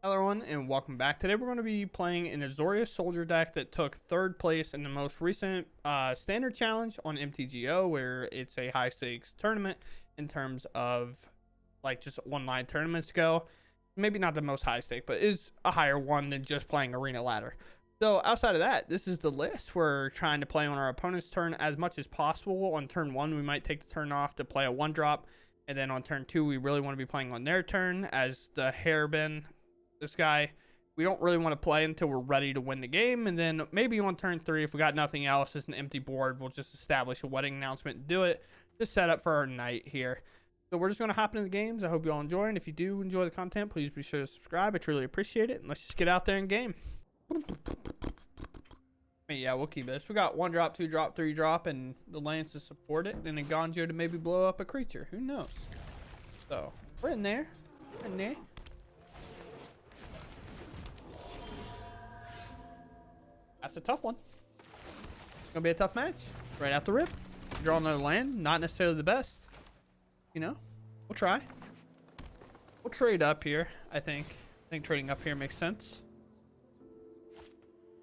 Hello everyone and welcome back. Today we're going to be playing an Azorius soldier deck that took 3rd place in the most recent standard challenge on MTGO, where it's a high stakes tournament in terms of like just online tournaments go. Maybe not the most high stake, but is a higher one than just playing arena ladder. So outside of that, this is the list. We're trying to play on our opponent's turn as much as possible. On turn 1 we might take the turn off to play a 1-drop, and then on turn 2 we really want to be playing on their turn as the hairbin. This guy, we don't really want to play until we're ready to win the game, and then maybe on turn 3, if we got nothing else, just an empty board, we'll just establish a wedding announcement and do it. Just set up for our night here. So we're just going to hop into the games. I hope you all enjoy, and if you do enjoy the content, please be sure to subscribe. I truly appreciate it, and let's just get out there and game. Yeah, we'll keep this. We got 1-drop, 2-drop, 3-drop, and the lands to support it, and a Ganjo to maybe blow up a creature. Who knows? So we're in there. We're in there. That's a tough one. It's gonna be a tough match right out the rip. Draw another land, not necessarily the best. You know, we'll try. We'll trade up here. I think trading up here makes sense.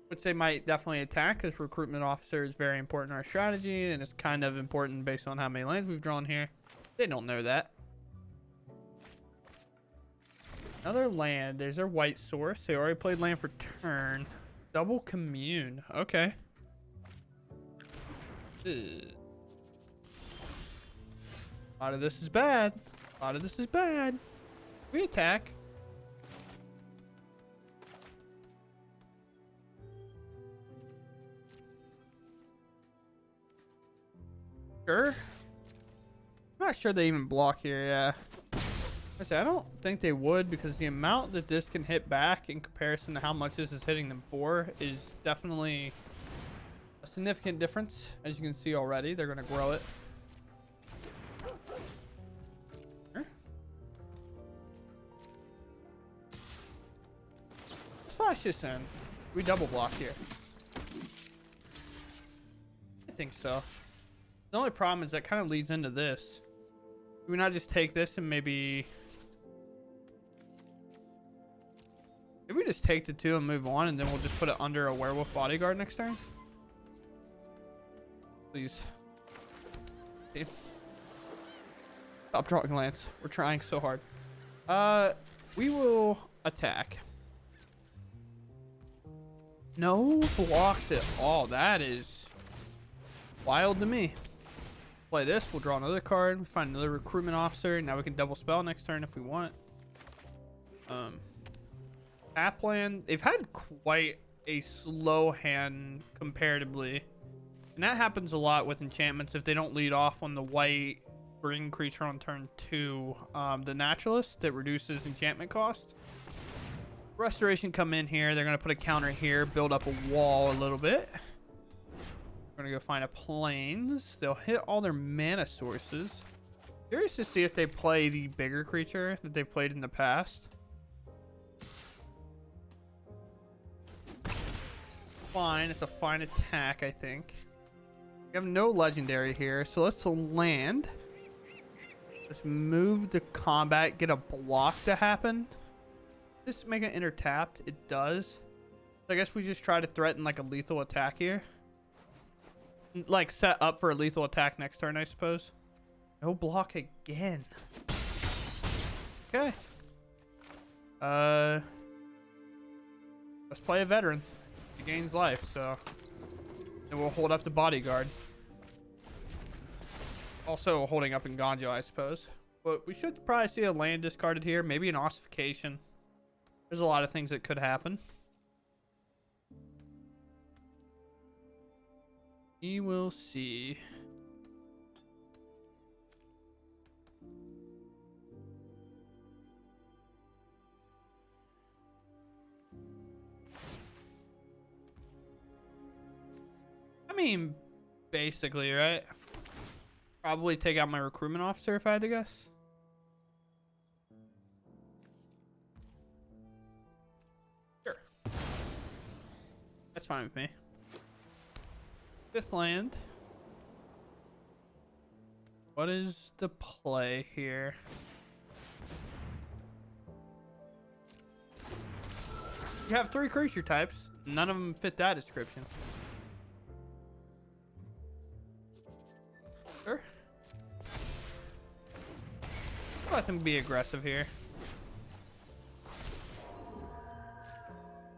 Which they might definitely attack, because recruitment officer is very important in our strategy, and it's kind of important based on how many lands we've drawn here. They don't know that. Another land. There's their white source. They already played land for turn. Double commune. Okay. Ugh. A lot of this is bad. A lot of this is bad. We attack. Sure. I'm not sure they even block here. Yeah. I don't think they would, because the amount that this can hit back in comparison to how much this is hitting them for is definitely a significant difference. As you can see already, they're going to grow it. Sure. Let's flash this in. We double block here. I think so. The only problem is that kind of leads into this. Do we not just take this and maybe we just take the 2 and move on, and then we'll just put it under a werewolf bodyguard next turn? Please. Stop drawing lands. We're trying so hard. We will attack. No blocks at all. That is wild to me. Play this. We'll draw another card. We find another recruitment officer. Now we can double spell next turn if we want. Tap land. They've had quite a slow hand comparatively, and that happens a lot with enchantments if they don't lead off on the white green creature on turn 2. The naturalist that reduces enchantment cost. Restoration come in here. They're gonna put a counter here, build up a wall a little bit. We're gonna go find a plains. They'll hit all their mana sources. Curious to see if they play the bigger creature that they played in the past. Fine. It's a fine attack, I think. We have no legendary here, so let's land. Let's move to combat, get a block to happen. Just make it enter tapped. It does. So I guess we just try to threaten like a lethal attack here. Like set up for a lethal attack next turn, I suppose. No block again. Okay. Let's play a veteran. He gains life, so. And we'll hold up the bodyguard. Also holding up in Ganjo, I suppose. But we should probably see a land discarded here. Maybe an ossification. There's a lot of things that could happen. We will see. I mean, basically, right? Probably take out my recruitment officer if I had to guess. Sure. That's fine with me. 5th land. What is the play here? You have 3 creature types. None of them fit that description. Sure. Let them be aggressive here.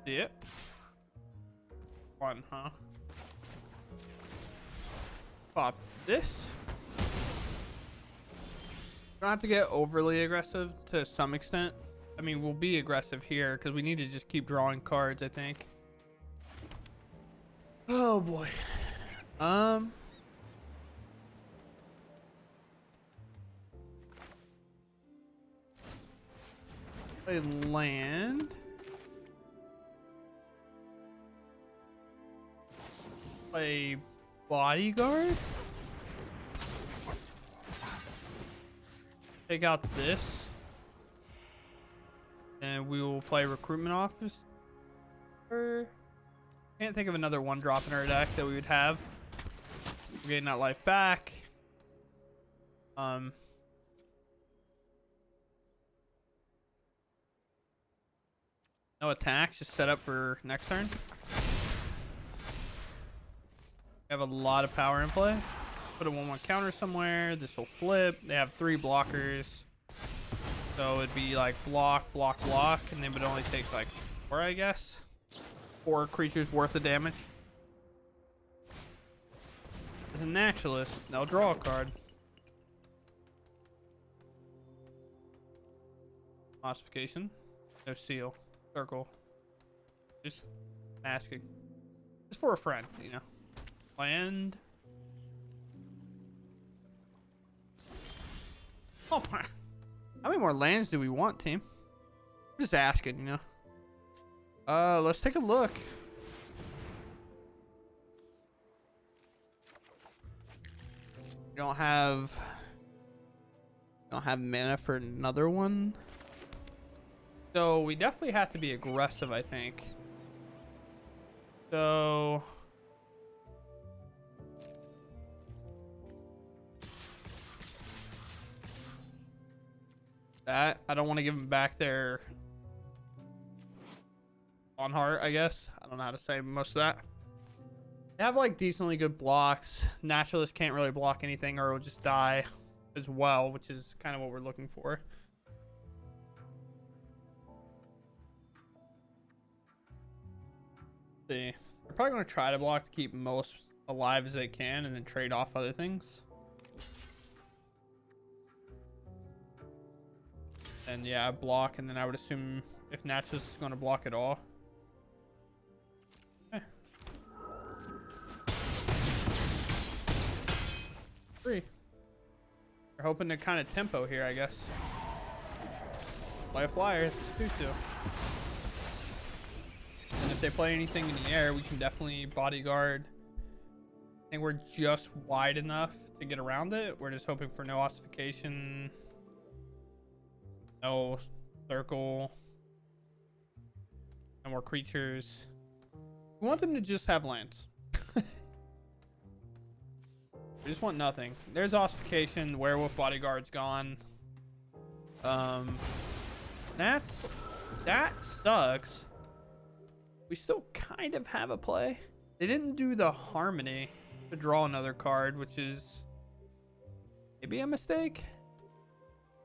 See it? Fun, huh? Pop this. Don't have to get overly aggressive to some extent. I mean, we'll be aggressive here because we need to just keep drawing cards, I think. Oh boy. Play land. Play bodyguard. Take out this. And we will play recruitment officer. Can't think of another 1-drop in our deck that we would have. We're getting that life back. No attacks, just set up for next turn. We have a lot of power in play. Put a 1/1 counter somewhere. This will flip. They have 3 blockers. So it'd be like block, block, block, and they would only take like 4, I guess. 4 creatures worth of damage. As a naturalist, they'll draw a card. Ossification. No seal. Circle. Just asking. Just for a friend, you know. Land. Oh my. How many more lands do we want, team? I'm just asking, you know. Let's take a look. We don't have mana for another one. So we definitely have to be aggressive, I think. So that I don't want to give them back their on heart, I guess. I don't know how to say most of that. They have like decently good blocks. Naturalist can't really block anything or it'll just die as well, which is kind of what we're looking for. See, they're probably going to try to block to keep most alive as they can and then trade off other things. And yeah, block, and then I would assume if Naturalist is going to block at all. Okay. 3. We're hoping to kind of tempo here, I guess. Play a flyer, 2/2. And if they play anything in the air, we can definitely bodyguard. I think we're just wide enough to get around it. We're just hoping for no ossification. No circle. No more creatures. We want them to just have lands. We just want nothing. There's ossification. Werewolf bodyguard's gone. That sucks. We still kind of have a play. They didn't do the harmony to draw another card, which is maybe a mistake.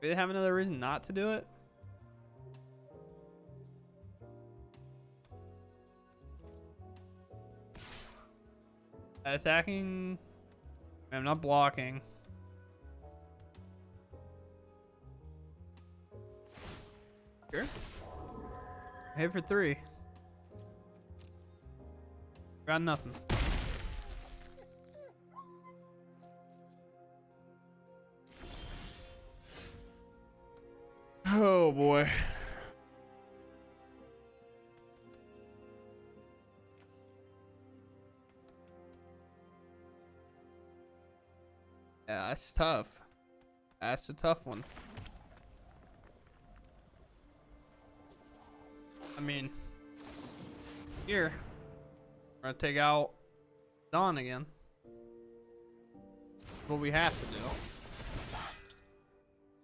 Maybe they have another reason not to do it. Attacking. I'm not blocking. Sure. Hit for 3. Got nothing. Oh boy. Yeah, that's tough. That's a tough one. I mean, here, we're gonna take out Dawn again. What we have to do.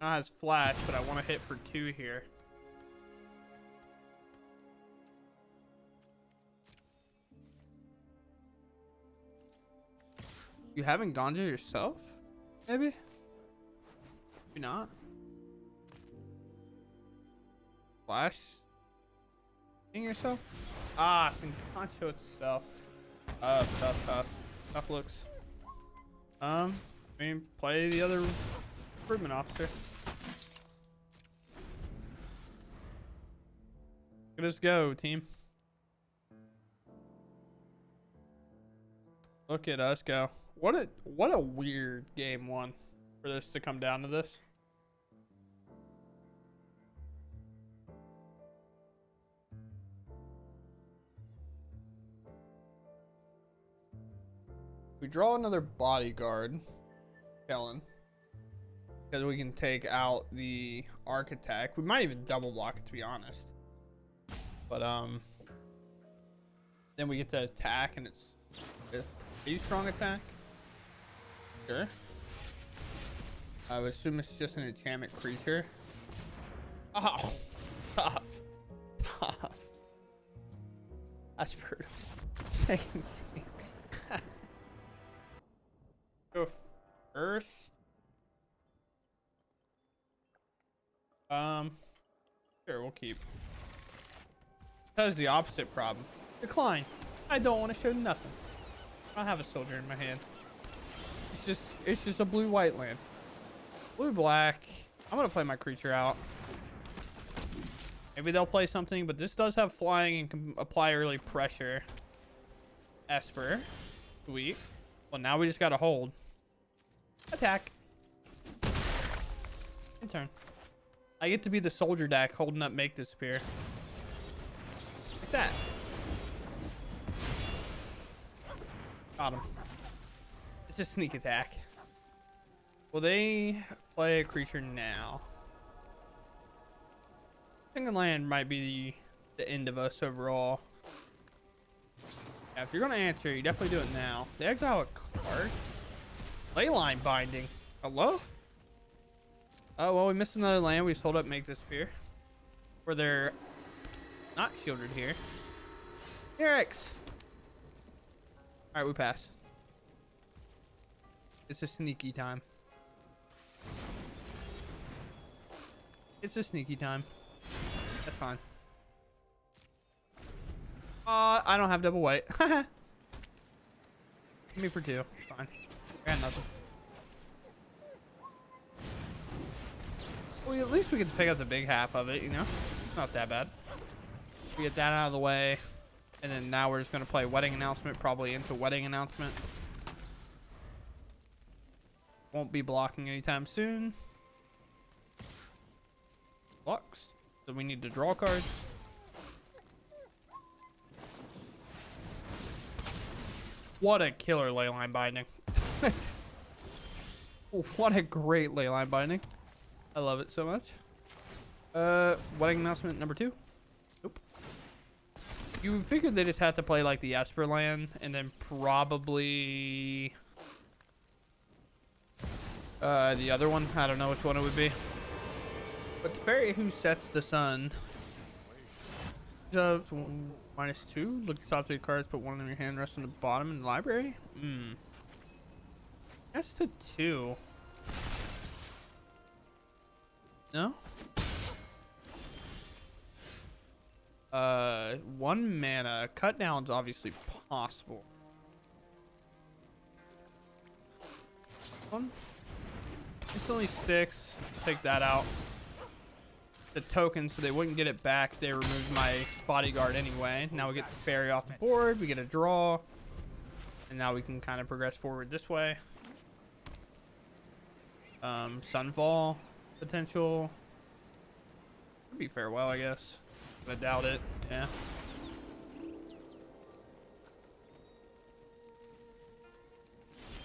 Now has flash, but I want to hit for 2 here. You haven't gone to yourself? Maybe? Maybe not. Flash? Seeing yourself? Ah, Sinconcho itself. Tough looks. I mean, play the other recruitment officer. Look at us go, team. Look at us go. What a weird game one for this to come down to this. We draw another bodyguard, Ixalan, because we can take out the arc attack. We might even double block it, to be honest. But then we get to attack, and it's a strong attack. Sure. I would assume it's just an enchantment creature. Oh, tough. That's brutal. I can see. Go first. Sure, we'll keep. That was the opposite problem. Decline. I don't want to show nothing. I don't have a soldier in my hand. It's just a blue-white land. Blue-black. I'm gonna play my creature out. Maybe they'll play something, but this does have flying and can apply early pressure. Esper. Sweet. Well, now we just gotta hold. Attack. In turn. I get to be the soldier deck holding up Make Disappear. Like that. Got him. It's a sneak attack. Will they play a creature now? Single land might be the end of us overall. Yeah, if you're gonna answer, you definitely do it now. They exile a card. Leyline Binding. Hello? Oh, well, we missed another land. We just hold up Make Disappear. Where they're not shielded here. Eric's. Alright, we pass. It's a sneaky time. It's a sneaky time. That's fine. I don't have double white. Give me for 2. It's fine. I got nothing. Well, at least we get to pick up the big half of it, you know? It's not that bad. We get that out of the way. And then now we're just going to play Wedding Announcement, probably into Wedding Announcement. Won't be blocking anytime soon. Blocks. So we need to draw cards. What a killer Leyline Binding. What a great Leyline Binding. I love it so much. Wedding Announcement number 2. Nope. You figured they just had to play like the Esper land and then probably the other one. I don't know which one it would be. But the fairy who sets the sun. -2. Look at the top 3 cards, put 1 in your hand, rest on the bottom in the library. That's to 2. No? 1 mana. Cut down's obviously possible. One. Instantly sticks. Take that out. The token, so they wouldn't get it back. They removed my bodyguard anyway. Now we get the fairy off the board. We get a draw. And now we can kind of progress forward this way. Sunfall potential. Could be farewell, I guess. But I doubt it. Yeah.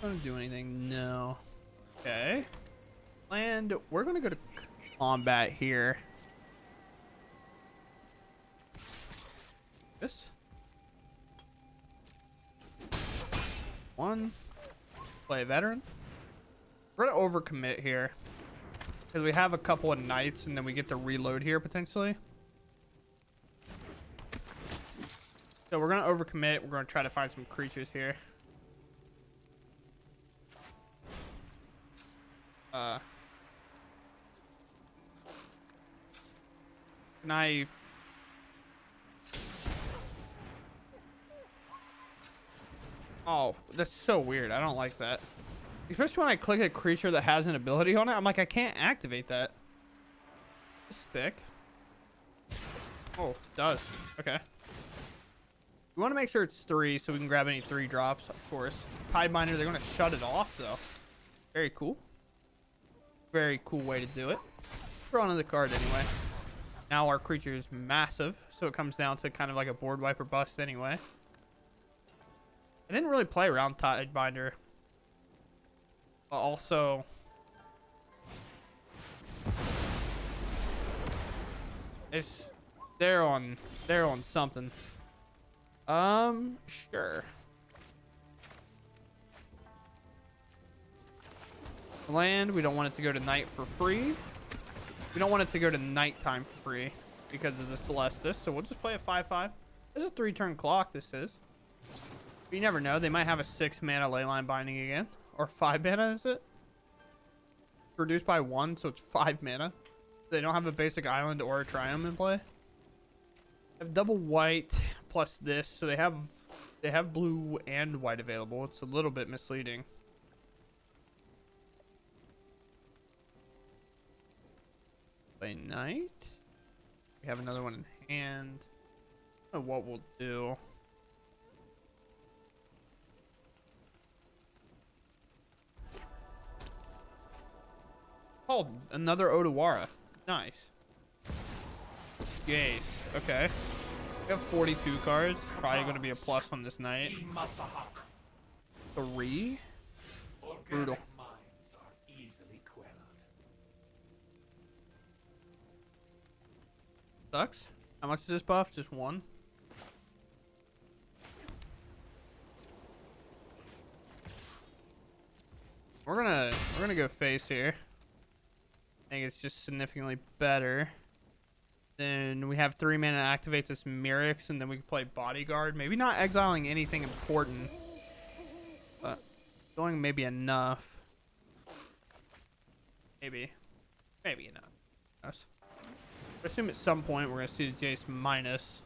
Don't do anything. No. Okay. Land. We're gonna go to combat here. This. 1. Play a veteran. We're gonna overcommit here because we have a couple of knights and then we get to reload here potentially. So we're gonna overcommit. We're gonna try to find some creatures here. I... Oh, that's so weird. I don't like that. Especially when I click a creature that has an ability on it. I'm like, I can't activate that. Stick. Oh, it does. Okay. We want to make sure it's 3 so we can grab any 3 drops, of course. Tidebinder, they're going to shut it off, though. Very cool. Very cool way to do it. Draw another card anyway. Now our creature is massive, so it comes down to kind of like a board wiper bust anyway. I didn't really play around Tidebinder. But also... They're on something. Sure. Land, we don't want it to go to night for free. We don't want it to go to nighttime for free because of the Celestis, so we'll just play a 5/5. This is a 3-turn clock, this is. But you never know, they might have a 6 mana Leyline Binding again. Or 5 mana, is it? Reduced by 1, so it's 5 mana. They don't have a basic island or a triumph in play. They have double white plus this, so they have blue and white available. It's a little bit misleading. Play night. We have another one in hand. I don't know what we'll do. Oh, another Odawara. Nice. Jace. Okay. We have 42 cards. Probably going to be a plus on this night. 3. Brutal. Sucks. How much is this buff? Just 1. We're gonna go face here. I think it's just significantly better. Then we have 3 mana to activate this Mythic, and then we can play Bodyguard. Maybe not exiling anything important, but going maybe enough. Maybe enough. Yes. I assume at some point we're gonna see the Jace minus,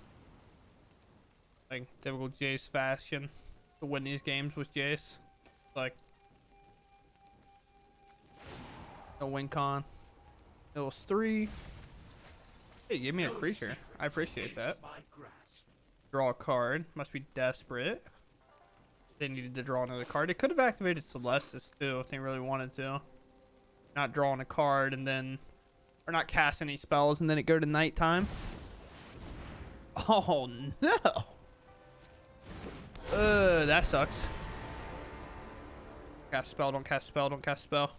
like typical Jace fashion, to win these games with Jace. Like a win con. It was 3. Hey, give me a creature. I appreciate that. Draw a card. Must be desperate. They needed to draw another card. They could have activated Celestis too if they really wanted to. Not drawing a card and then, or not cast any spells and then it go to nighttime. Oh no. That sucks. Cast spell, don't cast spell, don't cast spell.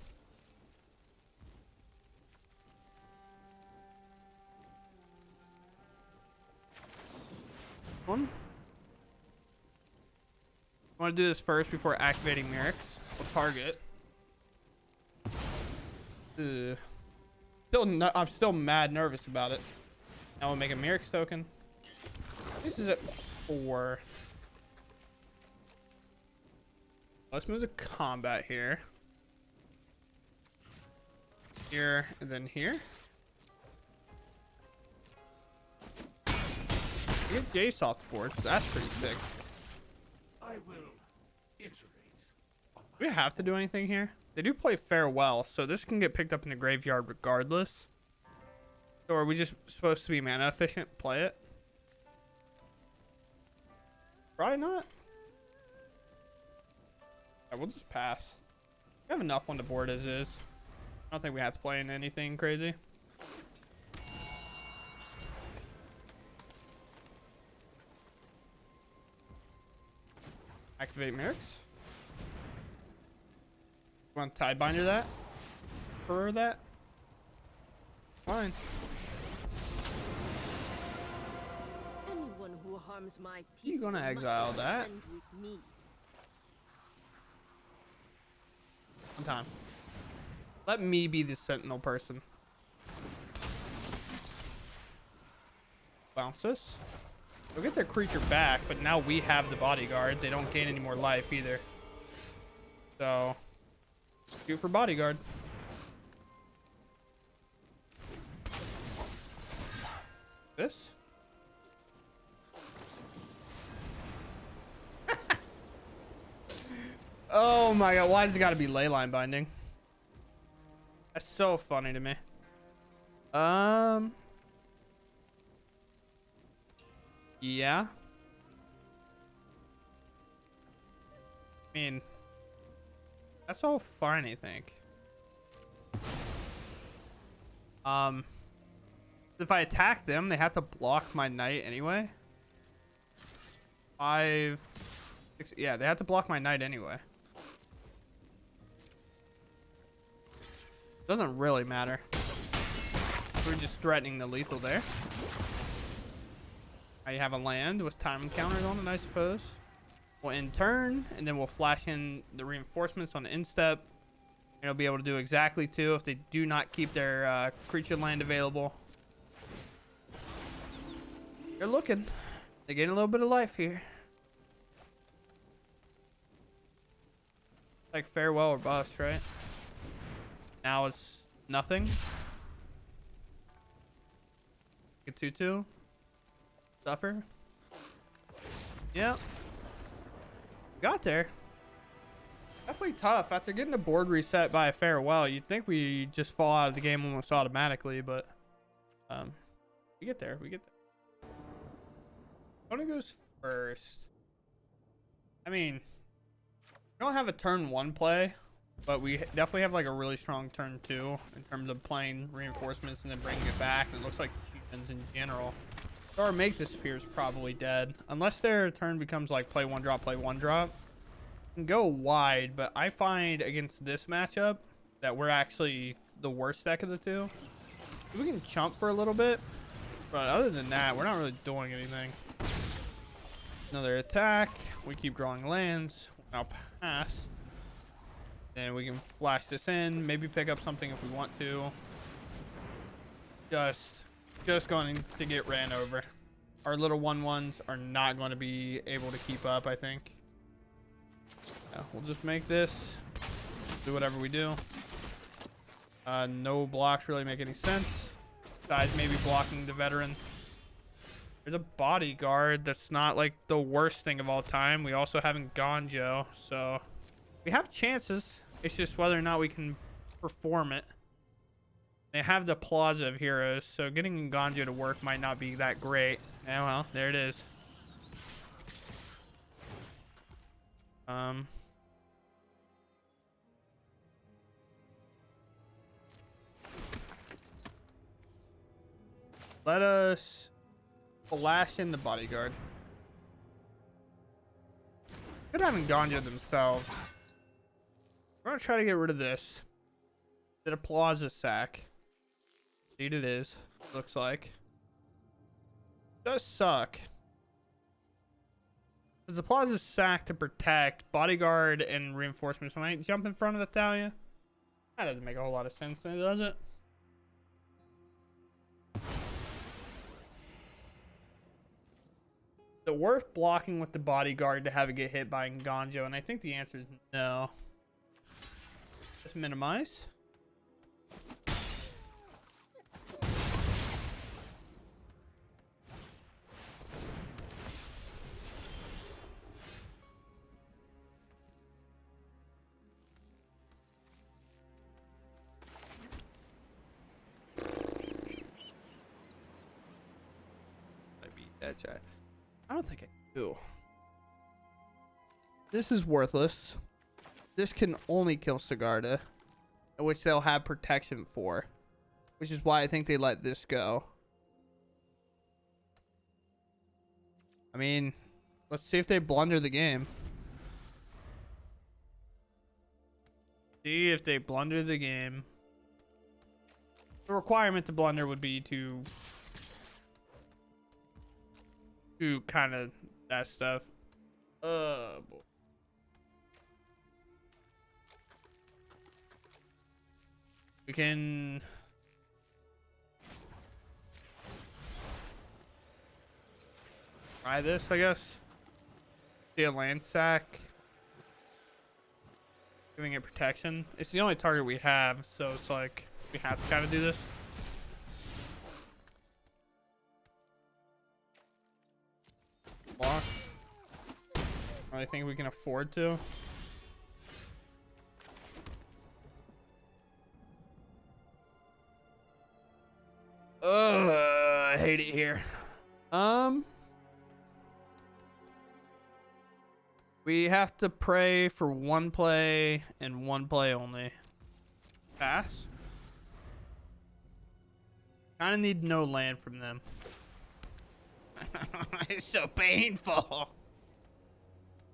One. I want to do this first before activating Myrics. We'll target. I'm still mad nervous about it. Now we'll make a Myrics token. This is at 4. Let's move to combat here. Here and then here. Get Jace off the board. That's pretty sick. I will iterate. Do we have to do anything here? They do play Farewell, so this can get picked up in the graveyard regardless. So are we just supposed to be mana efficient? Play it? Probably not. Alright, we'll just pass. We have enough on the board as is. I don't think we have to play in anything crazy. Activate Myrics. Want to Tidebinder that? For that? Fine. Anyone who harms my people, you gonna exile that? One time. Let me be the sentinel person. Bounce this. We'll get their creature back, but now we have the bodyguard. They don't gain any more life either. So, shoot for bodyguard. I This. Oh my god, why does it gotta be ley line binding? That's so funny to me. Yeah. I mean, that's all fine, I think. If I attack them, they have to block my knight anyway. 5, 6, yeah, they have to block my knight anyway. Doesn't really matter. We're just threatening the lethal there. I have a land with time counters on it, I suppose. We'll end turn, and then we'll flash in the reinforcements on the instep. It'll be able to do exactly 2 if they do not keep their creature land available. They're looking. They're getting a little bit of life here. Like farewell or bust, right? Now it's nothing. Get 2/2. Suffer. Yep. Got there. Definitely tough. After getting the board reset by a farewell, you'd think we just fall out of the game almost automatically, but we get there. We get there. Tony goes first. I mean, we don't have a turn 1 play, but we definitely have like a really strong turn 2 in terms of playing reinforcements and then bringing it back. And it looks like humans in general. So our make disappear is probably dead unless their turn becomes like play 1 drop, play 1 drop. Can go wide, but I find against this matchup that we're actually the worst deck of the 2. We can chump for a little bit, but other than that, we're not really doing anything. Another attack. We keep drawing lands. I'll pass. Then we can flash this in. Maybe pick up something if we want to. Just going to get ran over. Our little 1/1s are not going to be able to keep up, I think. Yeah, we'll just make this. Do whatever we do. No blocks really make any sense. Besides maybe blocking the veteran. There's a bodyguard that's not like the worst thing of all time. We also haven't Gonjo, so we have chances. It's just whether or not we can perform it. They have the Plaza of Heroes, so getting Gonjo to work might not be that great. Yeah, well, there it is. Let us flash in the bodyguard. Could have Gonjo themselves. We're gonna try to get rid of this. Did a Plaza sack. Indeed it is. Looks like. Does suck. Does the Plaza sack to protect bodyguard and reinforcements might jump in front of the Thalia? That doesn't make a whole lot of sense, does it? Is it worth blocking with the bodyguard to have it get hit by Gonjo? And I think the answer is no. Just minimize. I beat that chat. I don't think I do. This is worthless. This can only kill Sigarda, which they'll have protection for, which is why I think they let this go. I mean, let's see if they blunder the game. See if they blunder the game. The requirement to blunder would be to kind of that stuff. Boy. We can try this, I guess. See a land sack. Giving it protection. It's the only target we have, so it's like we have to kind of do this. blocks. I think we can afford to. I hate it here. We have to pray for one play and one play only. Pass. Kind of need no land from them. It's so painful.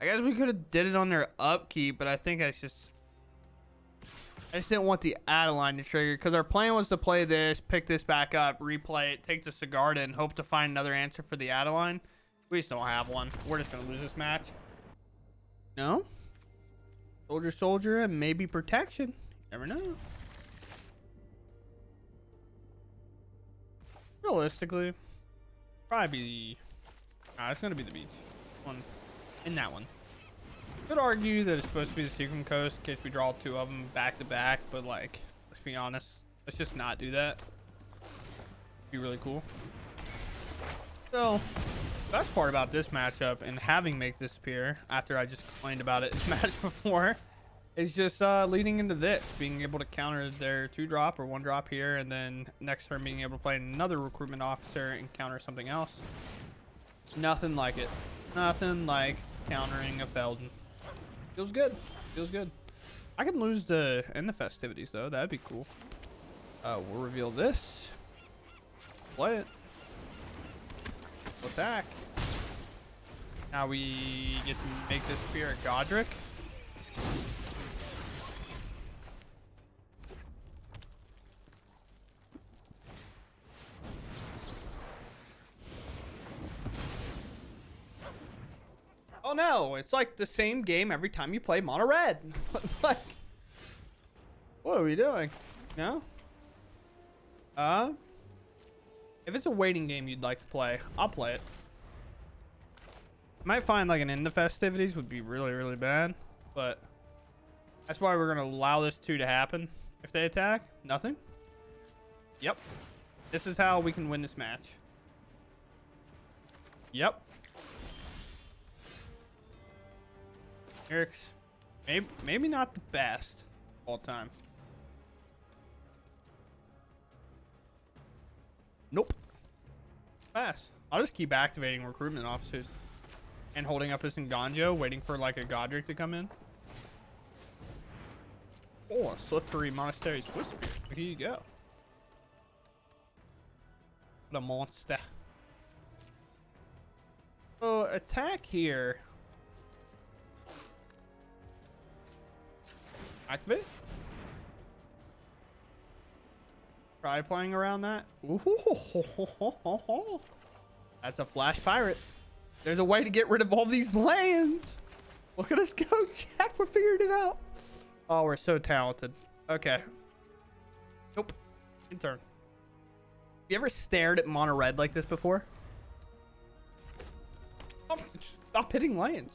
I guess we could have did it on their upkeep, but I think I just didn't want the Ixalan to trigger, because our plan was to play this, pick this back up, replay it, take the Sigarda, and hope to find another answer for the Ixalan. We just don't have one. We're just gonna lose this match. No? Soldier, and maybe protection. Never know. Realistically, probably be... it's gonna be the beach. One. In that one. Could argue that it's supposed to be the Sequin Coast in case we draw two of them back to back, but like, let's be honest. Let's just not do that. Be really cool. So, best part about this matchup and having Make Disappear, after I just complained about it this match before, is just leading into this, being able to counter their 2-drop or 1-drop here, and then next turn being able to play another recruitment officer and counter something else. Nothing like it. Nothing like countering a Felden. Feels good. Feels good. I can lose the end the festivities though. That'd be cool. We'll reveal this. Play it. Attack. Now we get to make this spear at Godric. Oh no, it's like the same game every time you play mono red. It's like, what are we doing? No? If it's a waiting game you'd like to play, I'll play it. Might find like an end the festivities would be really, really bad, but that's why we're gonna allow this 2 to happen. If they attack, nothing. Yep. This is how we can win this match. Yep. Eric's maybe not the best all time. Nope. Pass. I'll just keep activating recruitment officers and holding up this Nganjo, waiting for like a Godric to come in. Oh, a slippery monastery Swiss spear. Here you go. What a monster. So attack here. Activate. Try playing around that. Ooh, that's a flash pirate. There's a way to get rid of all these lands. Look at us go, Jack. We're figuring it out. Oh, we're so talented. Okay. Nope. In turn. You ever stared at mono red like this before? Oh, stop hitting lands.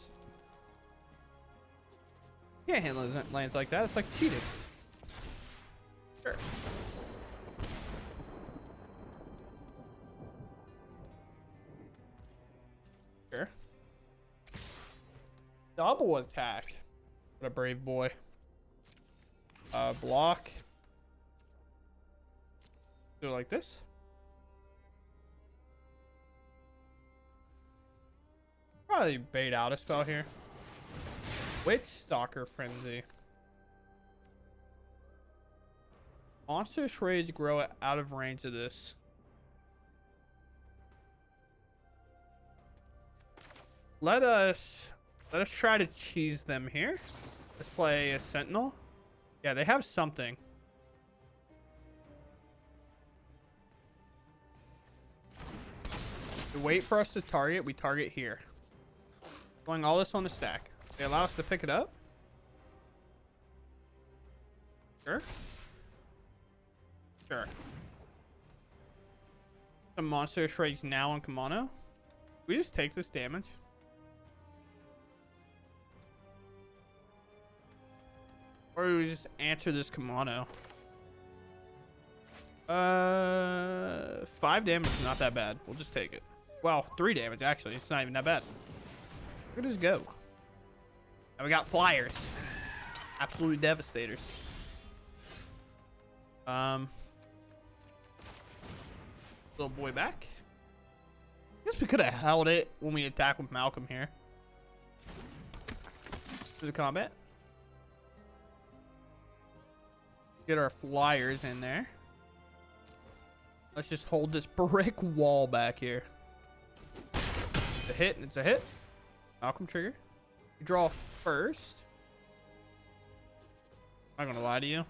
You can't handle lands like that. It's like cheating. Sure. Sure. Double attack. What a brave boy. Block. Do it like this. Probably bait out a spell here. Witch Stalker Frenzy. Monstrous Rage grow out of range of this. Let us try to cheese them here. Let's play a Sentinel. Yeah, they have something. To wait for us to target, we target here. Throwing all this on the stack. They allow us to pick it up. Sure. Sure. Some monster shreds now on Kamano. We just take this damage. Or we just answer this Kamano. 5 damage is not that bad. We'll just take it. Well, 3 damage actually. It's not even that bad. Look at us go. And we got flyers. Absolutely devastators. Little boy back. Guess we could have held it when we attack with Malcolm here. To the combat. Get our flyers in there. Let's just hold this brick wall back here. It's a hit, and it's a hit. Malcolm trigger. You draw first. I'm not gonna lie to you.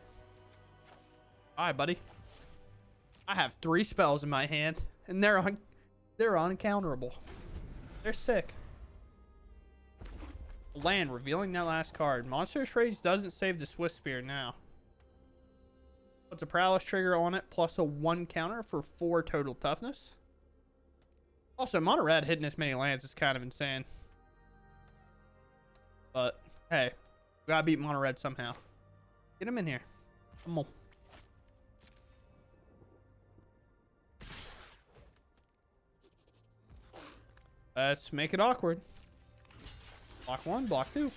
Alright, buddy. I have 3 spells in my hand, and they're uncounterable. They're sick. Land, revealing that last card. Monstrous Rage doesn't save the Swift Spear now. Puts a Paralysis trigger on it, plus a 1 counter for 4 total toughness. Also, mono red hitting this many lands is kind of insane. But, hey, we gotta beat mono red somehow. Get him in here. Come on. Let's make it awkward. Block 1, block 2.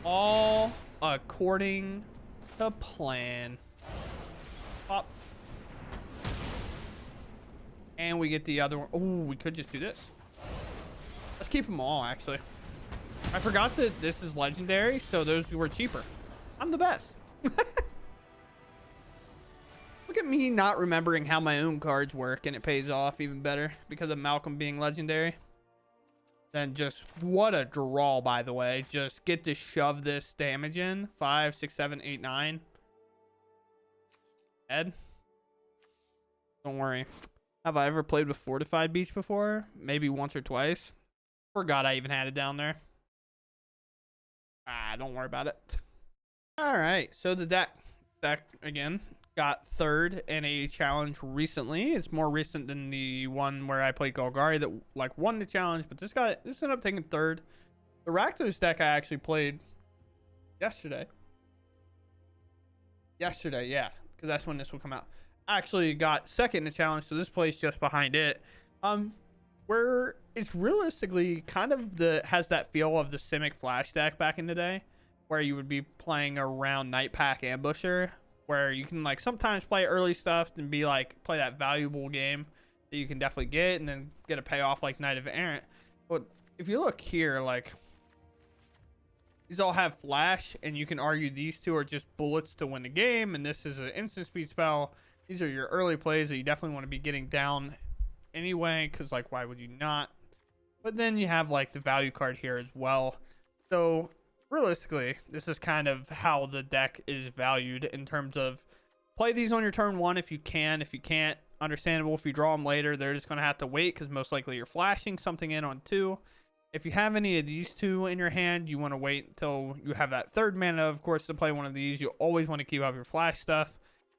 All according to plan. Pop. And we get the other one. Oh, we could just do this. Let's keep them all, actually. I forgot that this is legendary, so those were cheaper. I'm the best. Look at me not remembering how my own cards work, and it pays off even better because of Malcolm being legendary. Then just, what a draw, by the way. Just get to shove this damage in. 5, 6, 7, 8, 9. Ed? Don't worry. Have I ever played with Fortified Beach before? Maybe once or twice. Forgot I even had it down there. Don't worry about it. Alright, so the deck again got 3rd in a challenge recently. It's more recent than the one where I played Golgari that like won the challenge, but this ended up taking 3rd. The Rakdos deck I actually played yesterday. Yeah, because that's when this will come out. I actually got 2nd in the challenge, so this plays just behind it. Where it's realistically kind of has that feel of the Simic Flash deck back in the day, where you would be playing around Night Pack Ambusher, where you can like sometimes play early stuff and be like play that valuable game that you can definitely get and then get a payoff like Knight of Errant. But if you look here, like these all have flash, and you can argue these two are just bullets to win the game, and this is an instant speed spell. These are your early plays that you definitely want to be getting down anyway, because like why would you not? But then you have like the value card here as well. So realistically, this is kind of how the deck is valued in terms of play these on your turn 1 if you can. If you can't, understandable. If you draw them later, they're just going to have to wait because most likely you're flashing something in on 2. If you have any of these 2 in your hand, you want to wait until you have that 3rd mana, of course, to play one of these. You always want to keep up your flash stuff.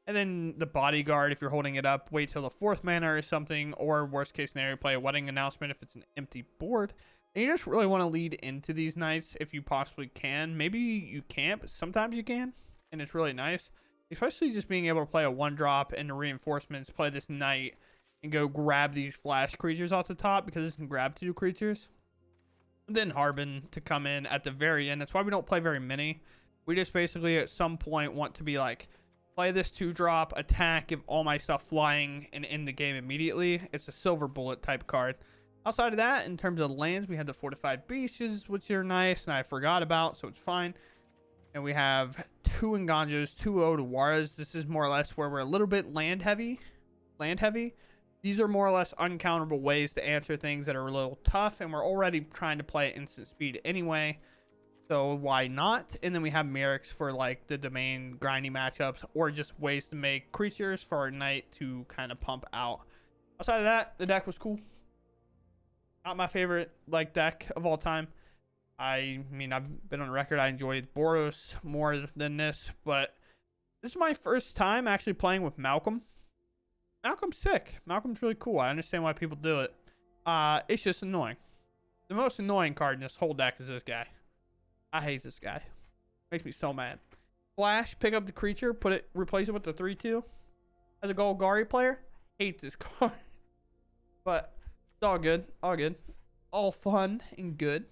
And then the bodyguard, if you're holding it up, wait till the 4th mana or something, or worst case scenario, play a wedding announcement if it's an empty board. And you just really want to lead into these nights if you possibly can. Maybe you can't, but sometimes you can, and it's really nice. Especially just being able to play a 1-drop and the reinforcements, play this knight, and go grab these flash creatures off the top, because this can grab 2 creatures. And then Harbin to come in at the very end. That's why we don't play very many. We just basically at some point want to be like, play this 2-drop, attack, give all my stuff flying, and end the game immediately. It's a silver bullet type card. Outside of that, in terms of lands, we have the Fortified Beaches, which are nice, and I forgot about, so it's fine. And we have 2 Nganjos, 2 Odawaras. This is more or less where we're a little bit land heavy. These are more or less uncounterable ways to answer things that are a little tough, and we're already trying to play at instant speed anyway. So why not? And then we have Merrick's for like the domain grindy matchups, or just ways to make creatures for our knight to kind of pump out. Outside of that, the deck was cool. Not my favorite like deck of all time. I mean, I've been on record. I enjoyed Boros more than this, but this is my first time actually playing with Malcolm. Malcolm's sick. Malcolm's really cool. I understand why people do it. It's just annoying. The most annoying card in this whole deck is this guy. I hate this guy. Makes me so mad. Flash, pick up the creature, replace it with the 3/2. As a Golgari player, hate this card. But it's all good. All good. All fun and good.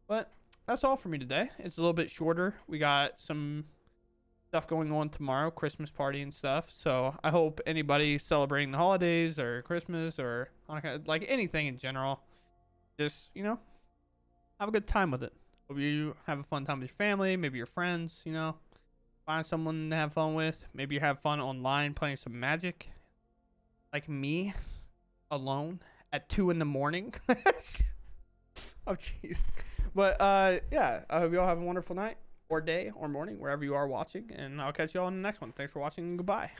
But that's all for me today. It's a little bit shorter. We got some stuff going on tomorrow, Christmas party and stuff. So I hope anybody celebrating the holidays or Christmas or like anything in general, just, have a good time with it. Hope you have a fun time with your family, maybe your friends, find someone to have fun with. Maybe you have fun online playing some Magic, like me, alone at 2 a.m. Oh, jeez. But yeah, I hope you all have a wonderful night or day or morning, wherever you are watching, and I'll catch you all in the next one. Thanks for watching, and goodbye.